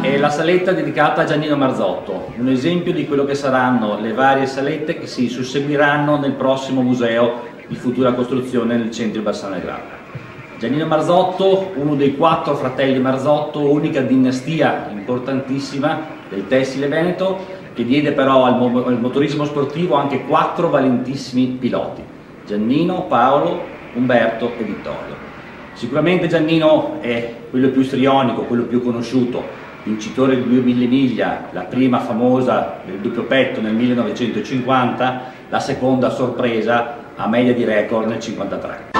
è la saletta dedicata a Giannino Marzotto, un esempio di quello che saranno le varie salette che si susseguiranno nel prossimo museo di futura costruzione nel centro di Bassano del Grappa. Giannino Marzotto, uno dei 4 fratelli Marzotto, unica dinastia importantissima del tessile veneto, che diede però al motorismo sportivo anche 4 valentissimi piloti: Giannino, Paolo, Umberto e Vittorio. Sicuramente Giannino è quello più istrionico, quello più conosciuto, vincitore di 2000 miglia, la prima famosa del doppio petto nel 1950, la seconda sorpresa a media di record nel 1953.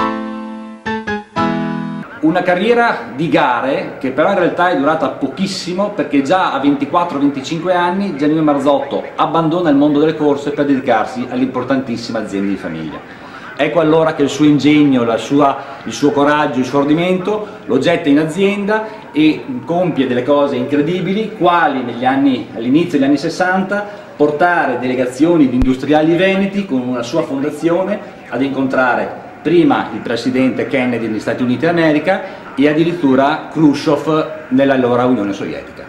Una carriera di gare che però in realtà è durata pochissimo, perché già a 24-25 anni Giannino Marzotto abbandona il mondo delle corse per dedicarsi all'importantissima azienda di famiglia. Ecco allora che il suo ingegno, il suo coraggio, il suo ordimento lo getta in azienda e compie delle cose incredibili, quali all'inizio degli anni 60 portare delegazioni di industriali veneti con una sua fondazione ad incontrare prima il presidente Kennedy negli Stati Uniti d'America e addirittura Khrushchev nell'allora Unione Sovietica.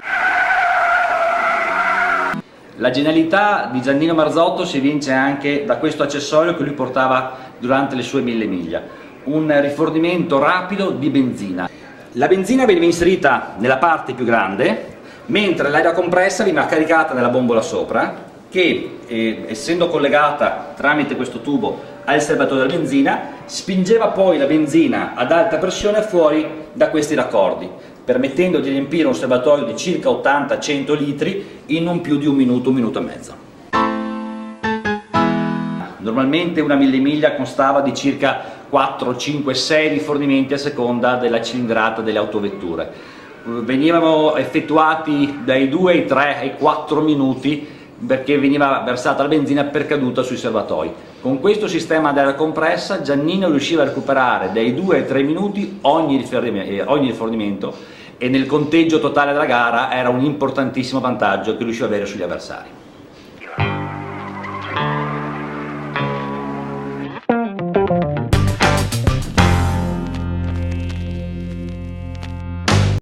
La genialità di Giannino Marzotto si evince anche da questo accessorio che lui portava durante le sue 1000 miglia, un rifornimento rapido di benzina. La benzina veniva inserita nella parte più grande, mentre l'aria compressa veniva caricata nella bombola sopra, che essendo collegata tramite questo tubo al serbatoio della benzina, spingeva poi la benzina ad alta pressione fuori da questi raccordi, permettendo di riempire un serbatoio di circa 80-100 litri in non più di un minuto e mezzo. Normalmente una 1000 miglia constava di circa 4, 5, 6 rifornimenti a seconda della cilindrata delle autovetture. Venivano effettuati dai 2 ai 3 ai 4 minuti perché veniva versata la benzina per caduta sui serbatoi. Con questo sistema ad aria compressa Giannino riusciva a recuperare dai 2 ai 3 minuti ogni rifornimento, e nel conteggio totale della gara era un importantissimo vantaggio che riusciva ad avere sugli avversari.